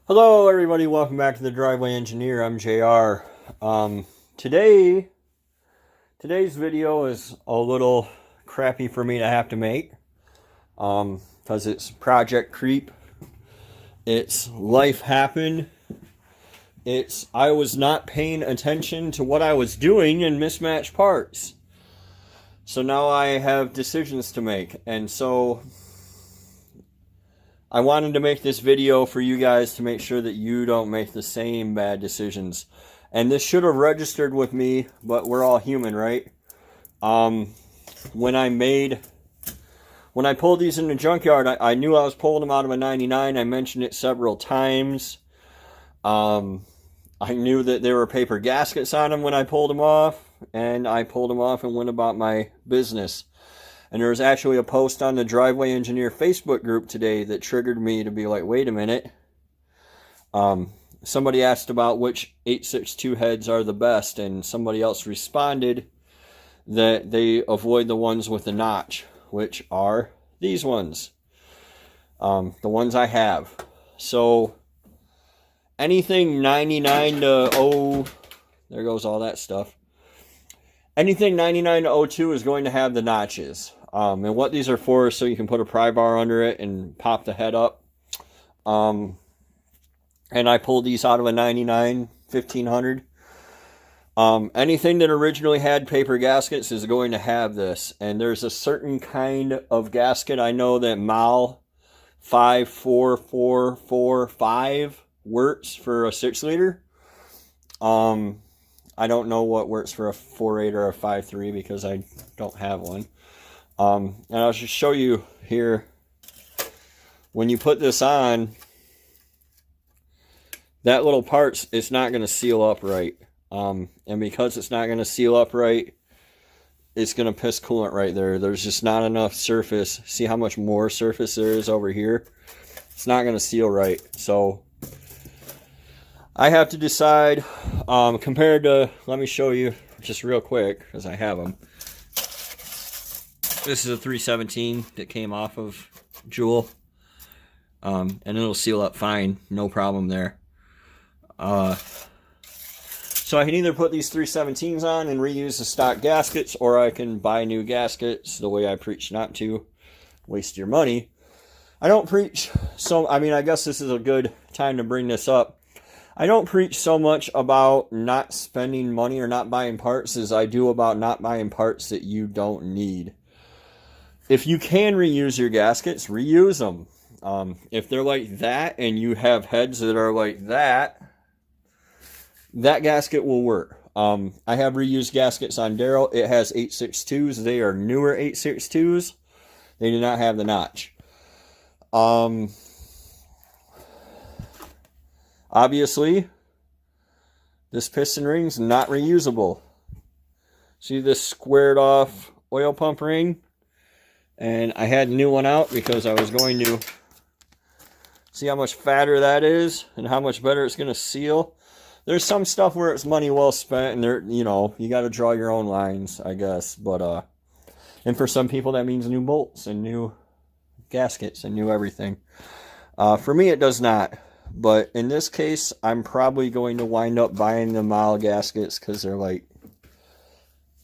Hello everybody, welcome back to the Driveway Engineer. I'm JR. Today's video is a little crappy for me to have to make. Because it's project creep. It's life happened. I was not paying attention to what I was doing and mismatched parts. So now I have decisions to make. And so I wanted to make this video for you guys to make sure that you don't make the same bad decisions. And this should have registered with me, but we're all human, right? When I pulled these in the junkyard, I knew I was pulling them out of a 99. I mentioned it several times. I knew that there were paper gaskets on them when I pulled them off. And I pulled them off and went about my business. And there was actually a post on the Driveway Engineer Facebook group today that triggered me to be like, wait a minute. Somebody asked about which 862 heads are the best, and somebody else responded that they avoid the ones with the notch, which are these ones. The ones I have. So anything 99 to there goes all that stuff. Anything 99 to 02 is going to have the notches. And what these are for is so you can put a pry bar under it and pop the head up. And I pulled these out of a 99 1500. Anything that originally had paper gaskets is going to have this. And there's a certain kind of gasket I know that MAL 54445 works for a 6-liter. I don't know what works for a 4.8 or a 5.3 because I don't have one. And I'll just show you here. When you put this on, that little part is not going to seal up right. And because it's not going to seal up right, it's going to piss coolant right there. There's just not enough surface. See how much more surface there is over here? It's not going to seal right. So I have to decide, compared to, let me show you just real quick, because I have them. This is a 317 that came off of Jewel, and it'll seal up fine, no problem there. So I can either put these 317s on and reuse the stock gaskets, or I can buy new gaskets the way I preach not to waste your money. I don't preach, I guess this is a good time to bring this up. I don't preach so much about not spending money or not buying parts as I do about not buying parts that you don't need. If you can reuse your gaskets, reuse them. If they're like that and you have heads that are like that, that gasket will work. I have reused gaskets on Darrell. It has 862s. They are newer 862s. They do not have the notch. Obviously, this piston ring's not reusable. See this squared off oil pump ring? And I had a new one out because I was going to see how much fatter that is and how much better it's going to seal. There's some stuff where it's money well spent, and there, you got to draw your own lines, I guess. But and for some people that means new bolts and new gaskets and new everything. For me, it does not. But in this case, I'm probably going to wind up buying the MAL gaskets because they're like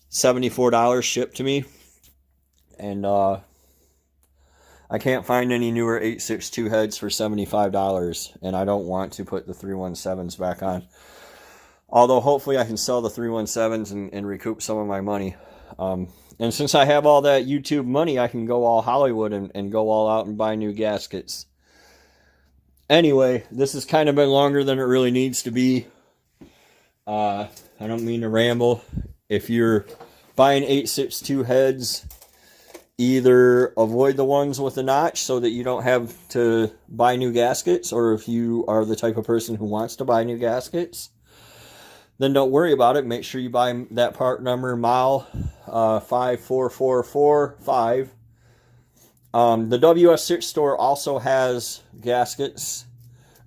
$74 shipped to me. And I can't find any newer 862 heads for $75. And I don't want to put the 317s back on. Although hopefully I can sell the 317s and recoup some of my money. And since I have all that YouTube money, I can go all Hollywood and go all out and buy new gaskets. Anyway, this has kind of been longer than it really needs to be. I don't mean to ramble. If you're buying 862 heads, either avoid the ones with the notch so that you don't have to buy new gaskets, or if you are the type of person who wants to buy new gaskets, then don't worry about it. Make sure you buy that part number MAL 54445. The WS6 store also has gaskets,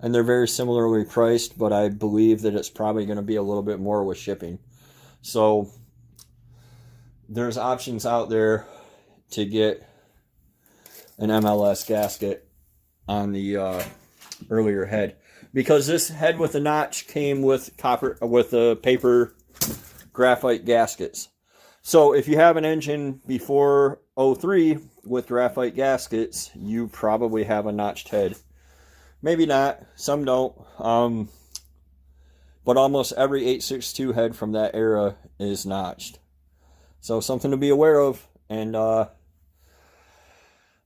and they're very similarly priced, but I believe that it's probably going to be a little bit more with shipping. So there's options out there to get an MLS gasket on the earlier head. because this head with a notch came with paper graphite gaskets. So if you have an engine before 03 with graphite gaskets, you probably have a notched head. Maybe not, some don't. But almost every 862 head from that era is notched. So something to be aware of. And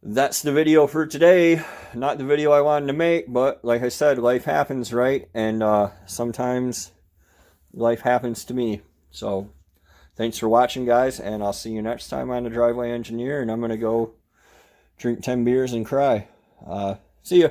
that's the video for today. Not the video I wanted to make, but like I said, life happens, right? And sometimes life happens to me. So thanks for watching, guys, and I'll see you next time on the Driveway Engineer, and I'm going to go drink 10 beers and cry. See ya.